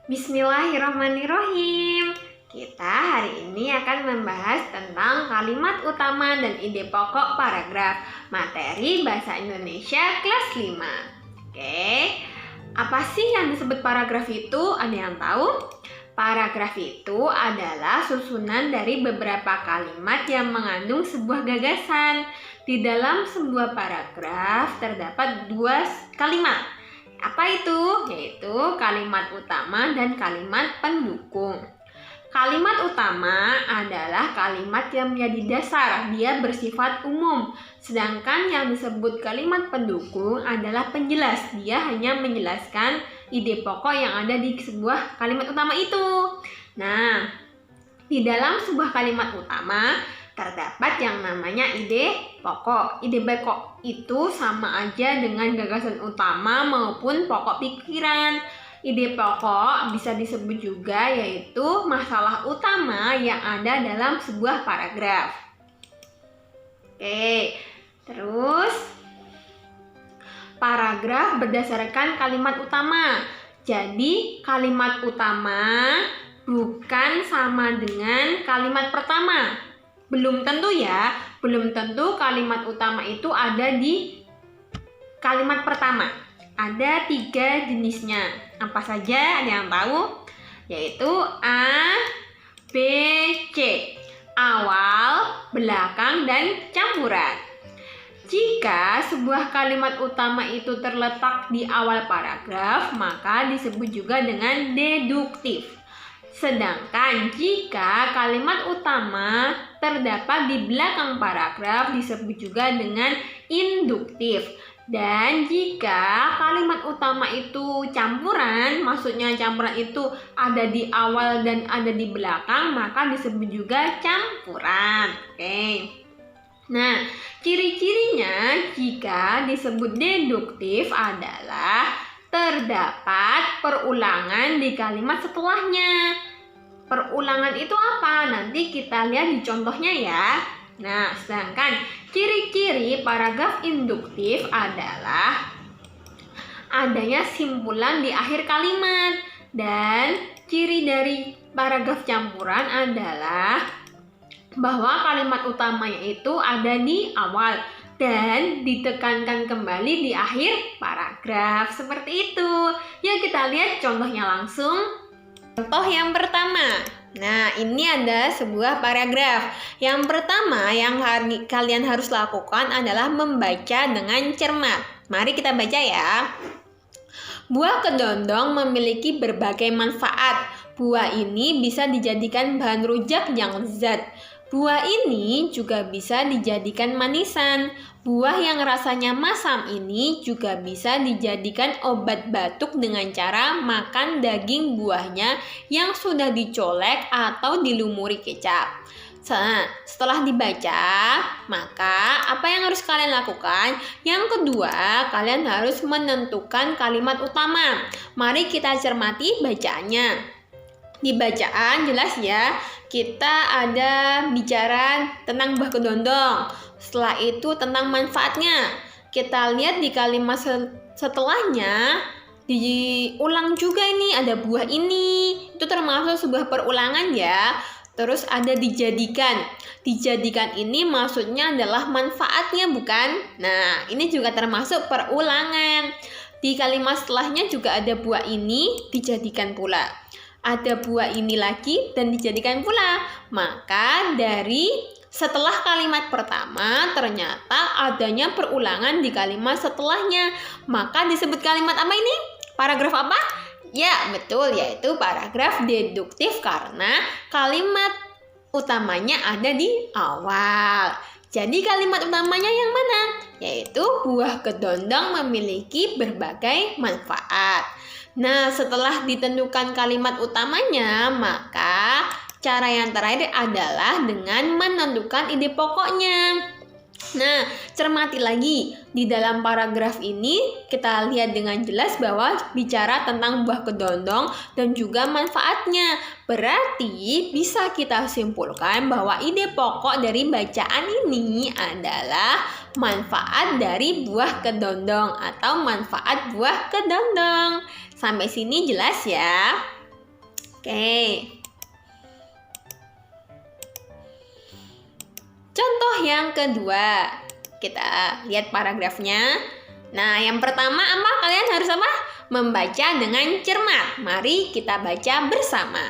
Bismillahirrahmanirrahim. Kita hari ini akan membahas tentang kalimat utama dan ide pokok paragraf materi Bahasa Indonesia kelas 5. Oke, apa sih yang disebut paragraf itu? Ada yang tahu? Paragraf itu adalah susunan dari beberapa kalimat yang mengandung sebuah gagasan. Di dalam sebuah paragraf terdapat dua kalimat. Apa itu? Yaitu kalimat utama dan kalimat pendukung. Kalimat utama adalah kalimat yang menjadi dasar, dia bersifat umum. Sedangkan yang disebut kalimat pendukung adalah penjelas, dia hanya menjelaskan ide pokok yang ada di sebuah kalimat utama itu. Nah, di dalam sebuah kalimat utama terdapat yang namanya ide pokok. Ide pokok itu sama aja dengan gagasan utama maupun pokok pikiran. Ide pokok bisa disebut juga yaitu masalah utama yang ada dalam sebuah paragraf. Oke, terus paragraf berdasarkan kalimat utama. Jadi kalimat utama bukan sama dengan kalimat pertama. Belum tentu ya, belum tentu kalimat utama itu ada di kalimat pertama. Ada 3 jenisnya. Apa saja? Ada yang tahu? Yaitu A, B, C. Awal, belakang, dan campuran. Jika sebuah kalimat utama itu terletak di awal paragraf, maka disebut juga dengan deduktif. Sedangkan jika kalimat utama terdapat di belakang paragraf disebut juga dengan induktif. Dan jika kalimat utama itu campuran, maksudnya campuran itu ada di awal dan ada di belakang, maka disebut juga campuran. Oke. Nah, ciri-cirinya jika disebut deduktif adalah terdapat perulangan di kalimat setelahnya. Perulangan itu apa? Nanti kita lihat di contohnya ya. Nah, sedangkan ciri-ciri paragraf induktif adalah adanya simpulan di akhir kalimat. Dan ciri dari paragraf campuran adalah bahwa kalimat utamanya itu ada di awal dan ditekankan kembali di akhir paragraf. Seperti itu. Yuk kita lihat contohnya langsung. Contoh yang pertama. Nah, ini ada sebuah paragraf. Yang pertama yang kalian harus lakukan adalah membaca dengan cermat. Mari kita baca ya. Buah kedondong memiliki berbagai manfaat. Buah ini bisa dijadikan bahan rujak yang lezat. Buah ini juga bisa dijadikan manisan. Buah yang rasanya masam ini juga bisa dijadikan obat batuk dengan cara makan daging buahnya yang sudah dicolek atau dilumuri kecap. Nah, setelah dibaca, maka apa yang harus kalian lakukan? Yang kedua, kalian harus menentukan kalimat utama. Mari kita cermati bacaannya. Di bacaan jelas ya, kita ada bicara tentang buah kedondong. Setelah itu tentang manfaatnya. Kita lihat di kalimat setelahnya diulang juga ini, ada buah ini. Itu termasuk sebuah perulangan ya. Terus ada dijadikan. Dijadikan ini maksudnya adalah manfaatnya bukan? Nah, ini juga termasuk perulangan. Di kalimat setelahnya juga ada buah ini dijadikan pula. Ada buah ini lagi dan dijadikan pula. Maka dari setelah kalimat pertama ternyata adanya perulangan di kalimat setelahnya. Maka disebut kalimat apa ini? Paragraf apa? Ya, betul, yaitu paragraf deduktif karena kalimat utamanya ada di awal. Jadi kalimat utamanya yang mana? Yaitu buah kedondong memiliki berbagai manfaat. Nah, setelah ditentukan kalimat utamanya, maka cara yang terakhir adalah dengan menentukan ide pokoknya. Nah, cermati lagi. Di dalam paragraf ini kita lihat dengan jelas bahwa bicara tentang buah kedondong dan juga manfaatnya. Berarti bisa kita simpulkan bahwa ide pokok dari bacaan ini adalah manfaat dari buah kedondong atau manfaat buah kedondong. Sampai sini jelas ya? Oke. Contoh yang kedua, kita lihat paragrafnya. Nah, yang pertama apa? Kalian harus apa? Membaca dengan cermat. Mari kita baca bersama.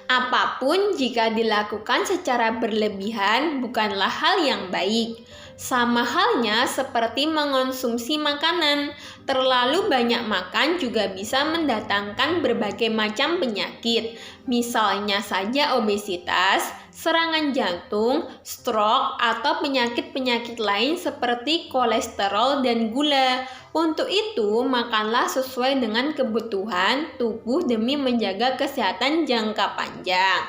Apapun jika dilakukan secara berlebihan bukanlah hal yang baik. Sama halnya seperti mengonsumsi makanan. Terlalu banyak makan juga bisa mendatangkan berbagai macam penyakit. Misalnya saja obesitas, serangan jantung, stroke, atau penyakit-penyakit lain seperti kolesterol dan gula. Untuk itu, makanlah sesuai dengan kebutuhan tubuh demi menjaga kesehatan jangka panjang.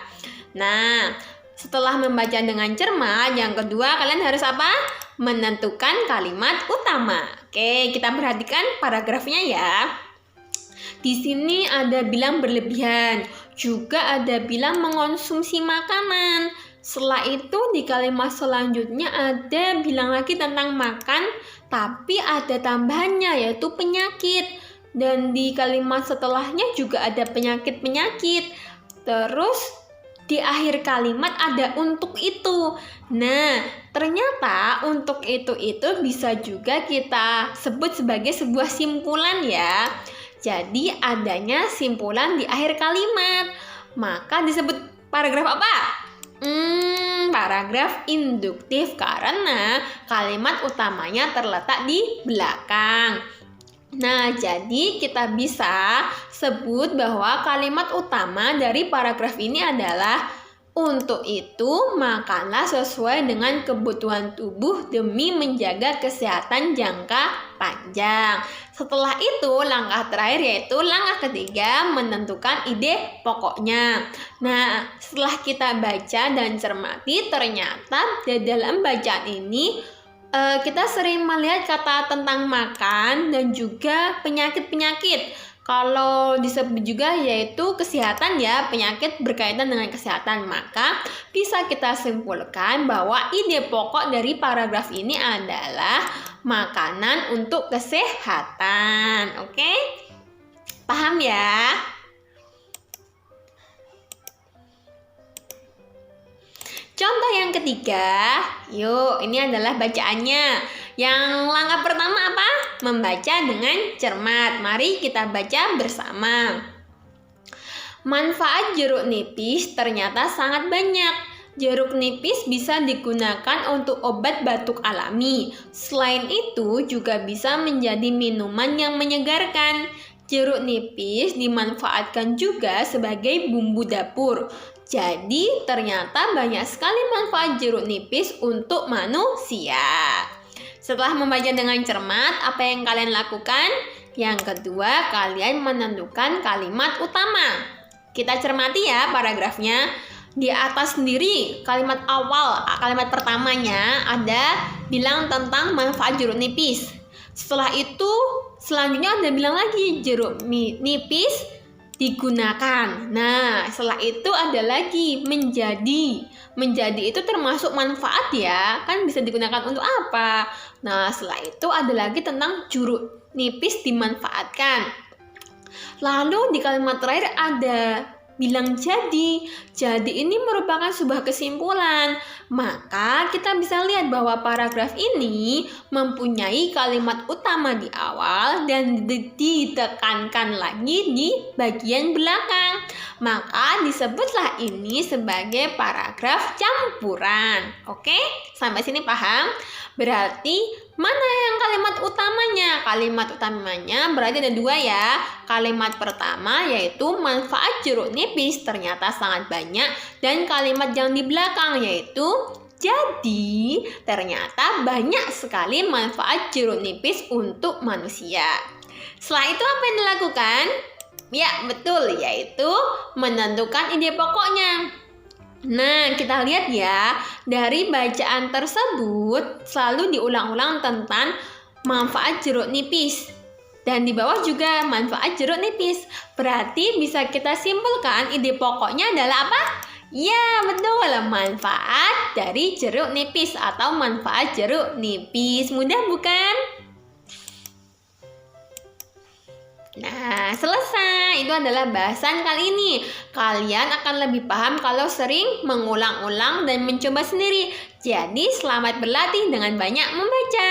Nah, setelah membaca dengan cermat, yang kedua kalian harus apa? Menentukan kalimat utama. Oke, kita perhatikan paragrafnya ya. Di sini ada bilang berlebihan, juga ada bilang mengonsumsi makanan. Setelah itu di kalimat selanjutnya ada bilang lagi tentang makan, tapi ada tambahannya yaitu penyakit. Dan di kalimat setelahnya juga ada penyakit-penyakit. Terus di akhir kalimat ada untuk itu. Nah, ternyata untuk itu bisa juga kita sebut sebagai sebuah simpulan ya. Jadi adanya simpulan di akhir kalimat. Maka disebut paragraf apa? Paragraf induktif karena kalimat utamanya terletak di belakang. Nah, jadi kita bisa sebut bahwa kalimat utama dari paragraf ini adalah untuk itu makanlah sesuai dengan kebutuhan tubuh demi menjaga kesehatan jangka panjang. Setelah itu langkah terakhir yaitu langkah ketiga menentukan ide pokoknya. Nah, setelah kita baca dan cermati ternyata di dalam bacaan ini kita sering melihat kata tentang makan dan juga penyakit-penyakit. Kalau disebut juga yaitu kesehatan ya, penyakit berkaitan dengan kesehatan. Maka bisa kita simpulkan bahwa ide pokok dari paragraf ini adalah makanan untuk kesehatan. Oke? Paham ya? Contoh yang ketiga, yuk ini adalah bacaannya. Yang langkah pertama apa? Membaca dengan cermat. Mari kita baca bersama. Manfaat jeruk nipis ternyata sangat banyak. Jeruk nipis bisa digunakan untuk obat batuk alami. Selain itu juga bisa menjadi minuman yang menyegarkan. Jeruk nipis dimanfaatkan juga sebagai bumbu dapur. Jadi ternyata banyak sekali manfaat jeruk nipis untuk manusia. Setelah membaca dengan cermat, apa yang kalian lakukan? Yang kedua, kalian menentukan kalimat utama. Kita cermati ya paragrafnya. Di atas sendiri, kalimat awal, kalimat pertamanya ada bilang tentang manfaat jeruk nipis. Setelah itu, selanjutnya ada bilang lagi jeruk nipis digunakan. Nah, setelah itu ada lagi menjadi. Menjadi itu termasuk manfaat ya, kan bisa digunakan untuk apa? Nah, setelah itu ada lagi tentang jeruk nipis dimanfaatkan. Lalu di kalimat terakhir ada bilang jadi. Jadi ini merupakan sebuah kesimpulan. Maka kita bisa lihat bahwa paragraf ini mempunyai kalimat utama di awal dan ditekankan lagi di bagian belakang. Maka disebutlah ini sebagai paragraf campuran. Oke? Sampai sini paham? Berarti mana yang kalimat utamanya? Kalimat utamanya berarti ada dua ya. Kalimat pertama yaitu manfaat jeruk nipis ternyata sangat banyak. Dan kalimat yang di belakang yaitu jadi ternyata banyak sekali manfaat jeruk nipis untuk manusia. Setelah itu apa yang dilakukan? Ya betul, yaitu menentukan ide pokoknya. Nah, kita lihat ya, dari bacaan tersebut selalu diulang-ulang tentang manfaat jeruk nipis. Dan di bawah juga manfaat jeruk nipis. Berarti bisa kita simpulkan ide pokoknya adalah apa? Ya, betul, manfaat dari jeruk nipis atau manfaat jeruk nipis. Mudah bukan? Nah, selesai. Itu adalah bahasan kali ini. Kalian akan lebih paham kalau sering mengulang-ulang dan mencoba sendiri. Jadi, selamat berlatih dengan banyak membaca.